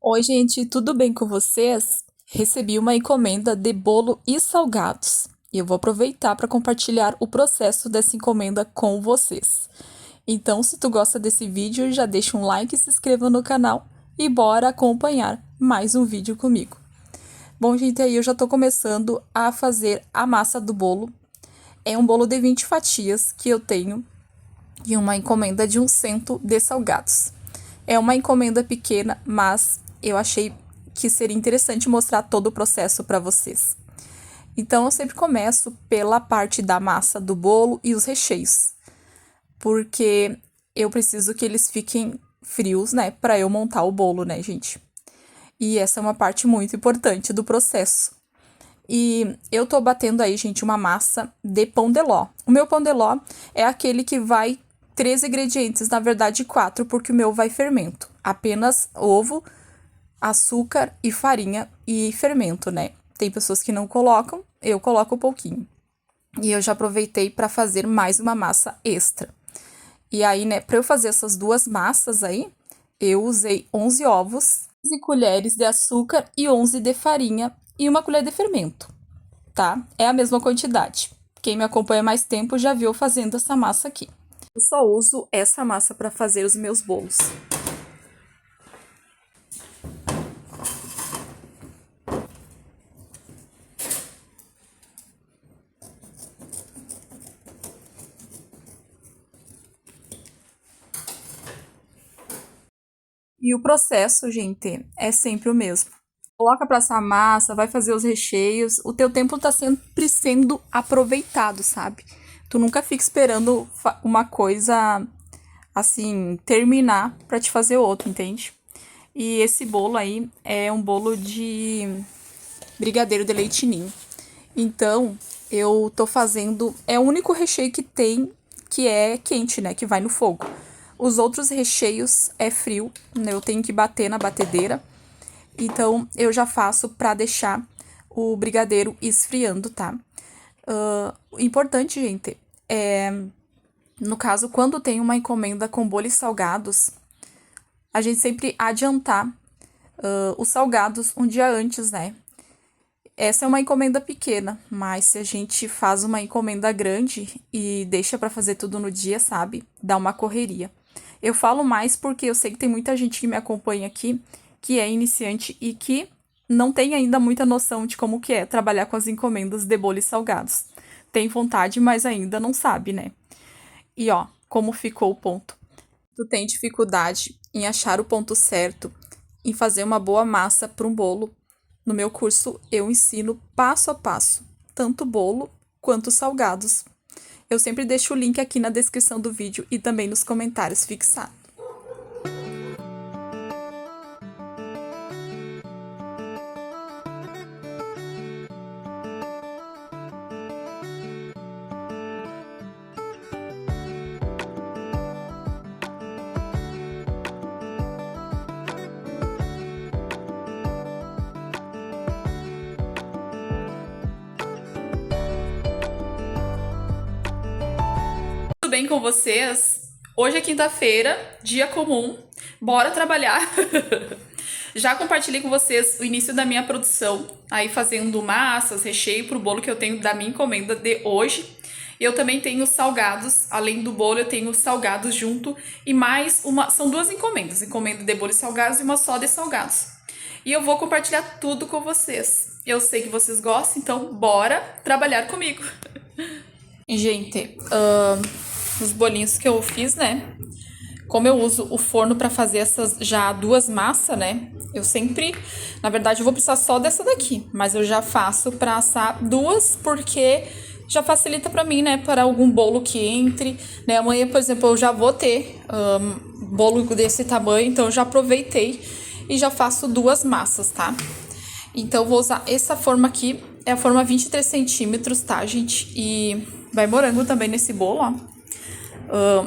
Oi, gente, tudo bem com vocês? Recebi uma encomenda de bolo e salgados e eu vou aproveitar para compartilhar o processo dessa encomenda com vocês. Então, se tu gosta desse vídeo, já deixa um like, se inscreva no canal e bora acompanhar mais um vídeo comigo. Bom, gente, aí eu já tô começando a fazer a massa do bolo. É um bolo de 20 fatias que eu tenho e uma encomenda de 1 cento de salgados. É uma encomenda pequena, mas eu achei que seria interessante mostrar todo o processo para vocês. Então, eu sempre começo pela parte da massa do bolo e os recheios, porque eu preciso que eles fiquem frios, né, para eu montar o bolo, né, gente? E essa é uma parte muito importante do processo. E eu tô batendo aí, gente, uma massa de pão de ló. O meu pão de ló é aquele que vai 3 ingredientes, na verdade 4, porque o meu vai fermento. Apenas ovo, açúcar e farinha e fermento, né? Tem pessoas que não colocam, eu coloco um pouquinho. E eu já aproveitei para fazer mais uma massa extra. E aí, né, para eu fazer essas duas massas aí, eu usei 11 ovos, 11 colheres de açúcar e 11 de farinha e uma colher de fermento, tá? É a mesma quantidade. Quem me acompanha mais tempo já viu eu fazendo essa massa aqui. Eu só uso essa massa para fazer os meus bolos. E o processo, gente, é sempre o mesmo. Coloca pra essa massa, vai fazer os recheios, o teu tempo tá sempre sendo aproveitado, sabe? Tu nunca fica esperando uma coisa assim terminar pra te fazer outra, entende? E esse bolo aí é um bolo de brigadeiro de leite ninho. Então, eu tô fazendo, é o único recheio que tem que é quente, né, que vai no fogo. Os outros recheios é frio, né? Eu tenho que bater na batedeira. Então, eu já faço pra deixar o brigadeiro esfriando, tá? Importante, gente, no caso, quando tem uma encomenda com bolos salgados, a gente sempre adiantar os salgados um dia antes, né? Essa é uma encomenda pequena, mas se a gente faz uma encomenda grande e deixa pra fazer tudo no dia, sabe? Dá uma correria. Eu falo mais porque eu sei que tem muita gente que me acompanha aqui que é iniciante e que não tem ainda muita noção de como que é trabalhar com as encomendas de bolos salgados. Tem vontade, mas ainda não sabe, né? E ó, como ficou o ponto. Tu tem dificuldade em achar o ponto certo, em fazer uma boa massa para um bolo. No meu curso, eu ensino passo a passo, tanto bolo quanto salgados. Eu sempre deixo o link aqui na descrição do vídeo e também nos comentários fixado. Tudo bem com vocês? Hoje é quinta-feira, dia comum. Bora trabalhar. Já compartilhei com vocês o início da minha produção, aí fazendo massas, recheio pro bolo que eu tenho da minha encomenda de hoje. Eu também tenho salgados, além do bolo eu tenho salgados junto e mais uma, são duas encomendas, encomenda de bolo e salgados e uma só de salgados. E eu vou compartilhar tudo com vocês. Eu sei que vocês gostam, então bora trabalhar comigo. Gente, os bolinhos que eu fiz, né? Como eu uso o forno pra fazer essas já duas massas, né? Eu sempre, na verdade, eu vou precisar só dessa daqui, mas eu já faço pra assar duas porque já facilita pra mim, né? Para algum bolo que entre, né? Amanhã, por exemplo, eu já vou ter bolo desse tamanho, então eu já aproveitei e já faço duas massas, tá? Então eu vou usar essa forma aqui, é a forma 23 centímetros, tá, gente? E vai morango também nesse bolo, ó.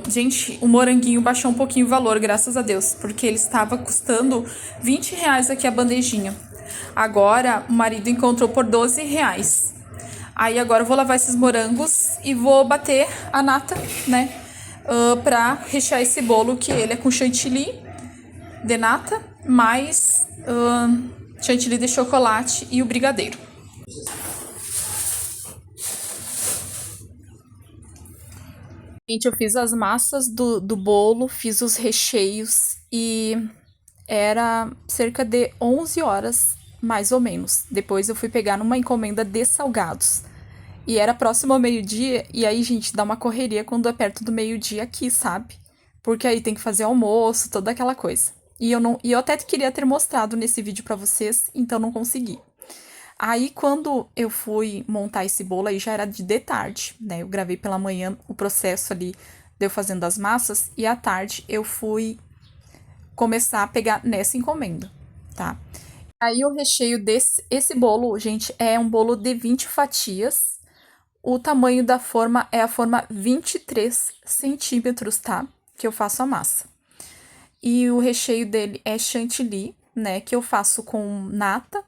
Gente, o moranguinho baixou um pouquinho o valor, graças a Deus, porque ele estava custando R$ 20 aqui a bandejinha. Agora, o marido encontrou por R$ 12. Aí agora eu vou lavar esses morangos e vou bater a nata, né? Pra rechear esse bolo, que ele é com chantilly de nata, mais chantilly de chocolate e o brigadeiro. Gente, eu fiz as massas do bolo, fiz os recheios e era cerca de 11 horas, mais ou menos. Depois eu fui pegar numa encomenda de salgados. E era próximo ao meio-dia, e aí, gente, dá uma correria quando é perto do meio-dia aqui, sabe? Porque aí tem que fazer almoço, toda aquela coisa. E eu até queria ter mostrado nesse vídeo pra vocês, então não consegui. Aí, quando eu fui montar esse bolo, aí já era de tarde, né? Eu gravei pela manhã o processo ali de eu fazendo as massas, e à tarde eu fui começar a pegar nessa encomenda, tá? Aí o recheio desse esse bolo, gente, é um bolo de 20 fatias. O tamanho da forma é a forma 23 centímetros, tá? Que eu faço a massa. E o recheio dele é chantilly, né? Que eu faço com nata,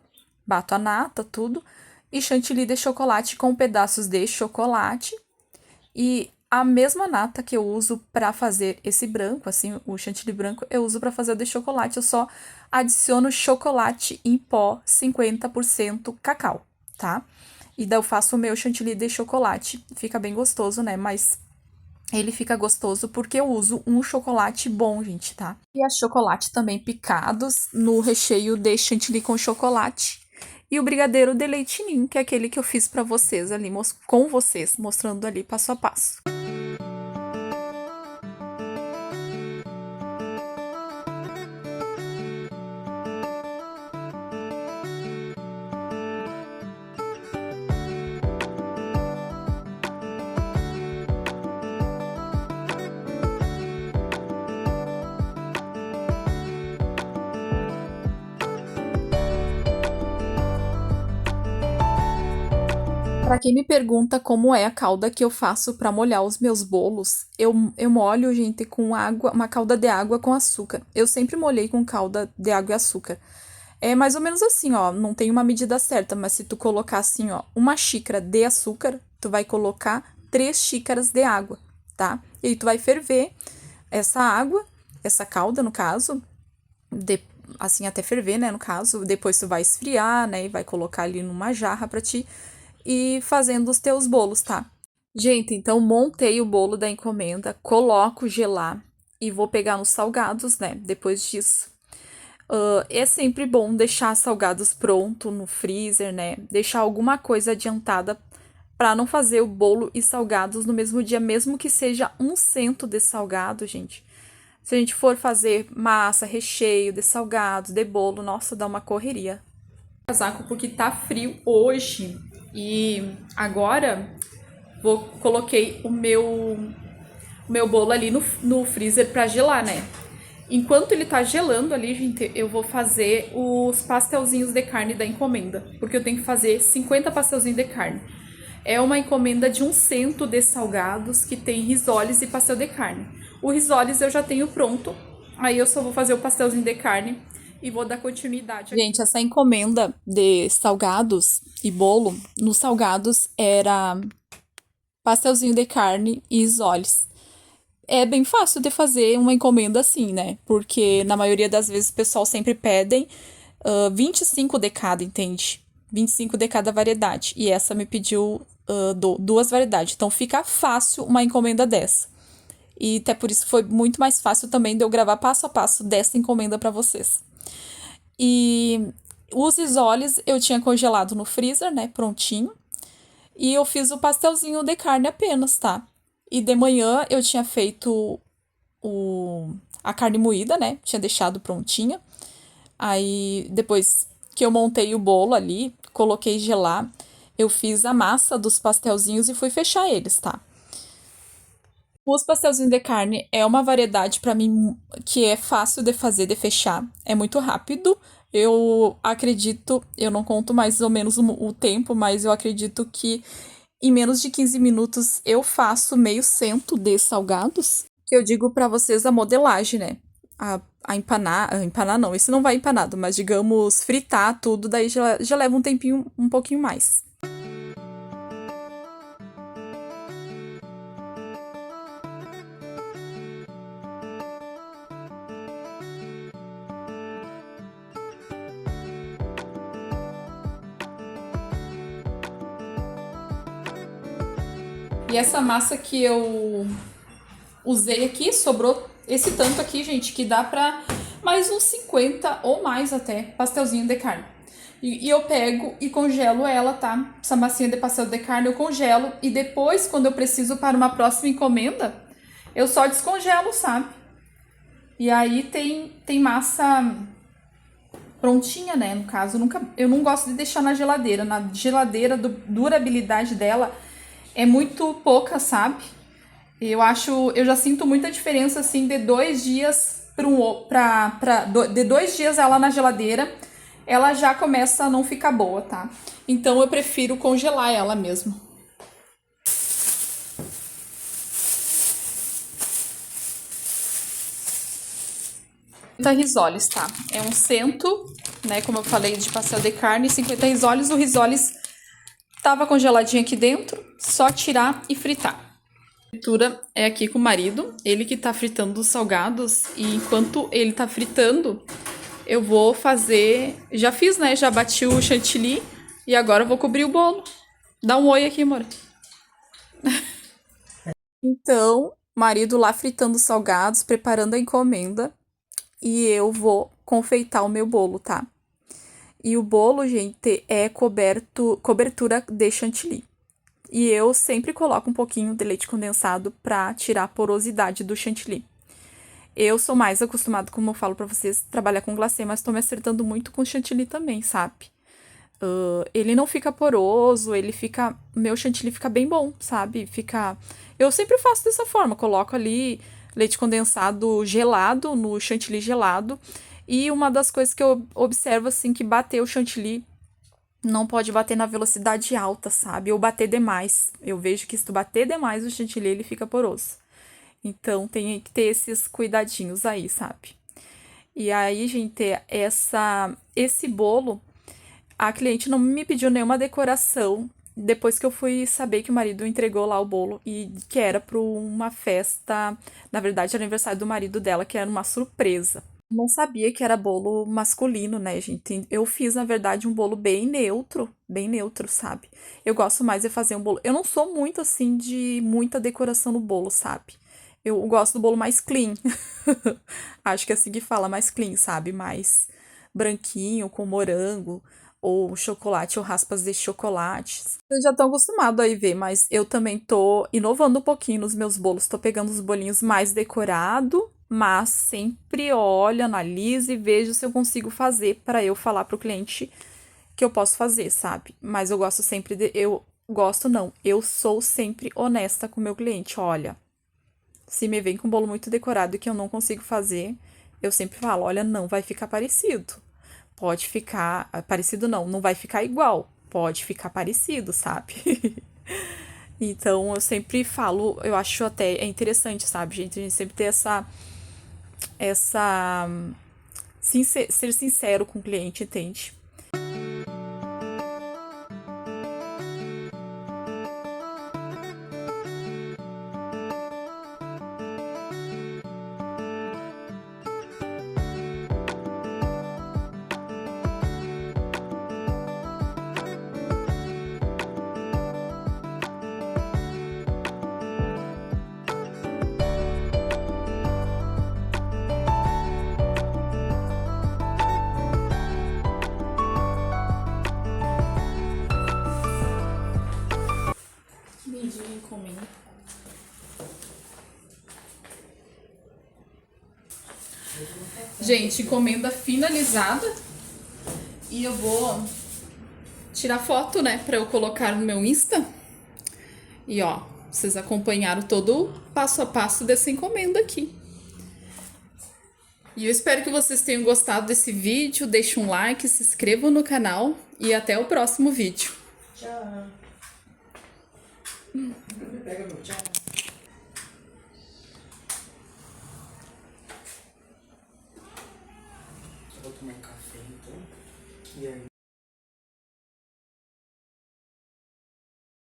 bato a nata, tudo. E chantilly de chocolate com pedaços de chocolate. E a mesma nata que eu uso para fazer esse branco, assim, o chantilly branco, eu uso para fazer o de chocolate. Eu só adiciono chocolate em pó 50% cacau, tá? E daí eu faço o meu chantilly de chocolate. Fica bem gostoso, né? Mas ele fica gostoso porque eu uso um chocolate bom, gente, tá? E a chocolate também picados no recheio de chantilly com chocolate. E o brigadeiro de leite ninho, que é aquele que eu fiz pra vocês ali, com vocês, mostrando ali passo a passo. Pra quem me pergunta como é a calda que eu faço pra molhar os meus bolos, eu molho, gente, com água, uma calda de água com açúcar. Eu sempre molhei com calda de água e açúcar. É mais ou menos assim, ó, não tem uma medida certa, mas se tu colocar assim, ó, uma xícara de açúcar, tu vai colocar 3 xícaras de água, tá? E aí tu vai ferver essa água, essa calda, no caso, de- assim até ferver, né, no caso, depois tu vai esfriar, né, e vai colocar ali numa jarra pra ti e fazendo os teus bolos, tá? Gente, então montei o bolo da encomenda, coloco gelar e vou pegar nos salgados, né? Depois disso. É sempre bom deixar salgados pronto no freezer, né? Deixar alguma coisa adiantada para não fazer o bolo e salgados no mesmo dia, mesmo que seja 1 cento de salgado, gente. Se a gente for fazer massa, recheio de salgados, de bolo, nossa, dá uma correria. Casaco porque tá frio hoje e agora coloquei o meu bolo ali no freezer para gelar, né? Enquanto ele tá gelando ali, gente, eu vou fazer os pastelzinhos de carne da encomenda, porque eu tenho que fazer 50 pastelzinhos de carne. É uma encomenda de 1 cento de salgados que tem risoles e pastel de carne. O risoles eu já tenho pronto, aí eu só vou fazer o pastelzinho de carne e vou dar continuidade aqui. Gente, essa encomenda de salgados e bolo, nos salgados era pastelzinho de carne e risoles. É bem fácil de fazer uma encomenda assim, né? Porque na maioria das vezes o pessoal sempre pedem 25 de cada, entende? 25 de cada variedade. E essa me pediu 2 variedades. Então fica fácil uma encomenda dessa. E até por isso foi muito mais fácil também de eu gravar passo a passo dessa encomenda para vocês. E os isoles eu tinha congelado no freezer, né? Prontinho. E eu fiz o pastelzinho de carne apenas, tá? E de manhã eu tinha feito a carne moída, né? Tinha deixado prontinha. Aí depois que eu montei o bolo ali, coloquei gelar, eu fiz a massa dos pastelzinhos e fui fechar eles, tá? Os pastelzinhos de carne é uma variedade pra mim que é fácil de fazer, de fechar. É muito rápido. Eu acredito, eu não conto mais ou menos o tempo, mas eu acredito que em menos de 15 minutos eu faço meio cento de salgados. Que eu digo pra vocês a modelagem, né? A empanar, empanar não, esse não vai empanado, mas digamos fritar tudo, daí já leva um tempinho, um pouquinho mais. E essa massa que eu usei aqui, sobrou esse tanto aqui, gente, que dá pra mais uns 50 ou mais até pastelzinho de carne. E eu pego e congelo ela, tá? Essa massinha de pastel de carne eu congelo e depois, quando eu preciso para uma próxima encomenda, eu só descongelo, sabe? E aí tem massa prontinha, né? No caso, eu não gosto de deixar na geladeira. Na geladeira, durabilidade dela é muito pouca, sabe? Eu já sinto muita diferença assim de 2 dias de 2 dias ela na geladeira, ela já começa a não ficar boa, tá? Então eu prefiro congelar ela mesmo. Risoles, tá? É um cento, né? Como eu falei, de pastel de carne, 50 risoles. O risoles tava congeladinho aqui dentro, só tirar e fritar. A fritura é aqui com o marido, ele que tá fritando os salgados, e enquanto ele tá fritando, eu vou fazer. Já fiz, né? Já bati o chantilly e agora eu vou cobrir o bolo. Dá um oi aqui, amor. Então, marido lá fritando os salgados, preparando a encomenda. E eu vou confeitar o meu bolo, tá? E o bolo, gente, é cobertura de chantilly. E eu sempre coloco um pouquinho de leite condensado pra tirar a porosidade do chantilly. Eu sou mais acostumado, como eu falo pra vocês, trabalhar com glacê, mas tô me acertando muito com chantilly também, sabe? Ele não fica poroso, meu chantilly fica bem bom, sabe? Eu sempre faço dessa forma, coloco ali leite condensado gelado no chantilly gelado. E uma das coisas que eu observo, assim, que bater o chantilly não pode bater na velocidade alta, sabe? Ou bater demais. Eu vejo que se tu bater demais o chantilly, ele fica poroso. Então tem que ter esses cuidadinhos aí, sabe? E aí, gente, esse bolo, a cliente não me pediu nenhuma decoração depois que eu fui saber que o marido entregou lá o bolo e que era para uma festa, na verdade, aniversário do marido dela, que era uma surpresa. Não sabia que era bolo masculino, né, gente? Eu fiz, na verdade, um bolo bem neutro, sabe? Eu gosto mais de fazer um bolo. Eu não sou muito assim de muita decoração no bolo, sabe? Eu gosto do bolo mais clean. Acho que é assim que fala, mais clean, sabe? Mais branquinho, com morango, ou chocolate, ou raspas de chocolate. Vocês já estão acostumados aí ver, mas eu também tô inovando um pouquinho nos meus bolos. Tô pegando os bolinhos mais decorados, mas sempre olho, analiso e vejo se eu consigo fazer para eu falar pro cliente que eu posso fazer, sabe? Mas eu gosto sempre de. Eu gosto, não. Eu sou sempre honesta com o meu cliente. Olha, se me vem com um bolo muito decorado e que eu não consigo fazer, eu sempre falo: olha, não vai ficar parecido. Pode ficar. Parecido não, não vai ficar igual. Pode ficar parecido, sabe? Então eu sempre falo, eu acho até é interessante, sabe, gente? A gente sempre ter essa ser sincero com o cliente, entende? Medir encomenda. Gente, encomenda finalizada. E eu vou tirar foto, né, pra eu colocar no meu Insta. E ó, vocês acompanharam todo o passo a passo dessa encomenda aqui. E eu espero que vocês tenham gostado desse vídeo. Deixe um like, se inscrevam no canal e até o próximo vídeo. Tchau. Pega meu tchau. Eu vou tomar café então. E aí?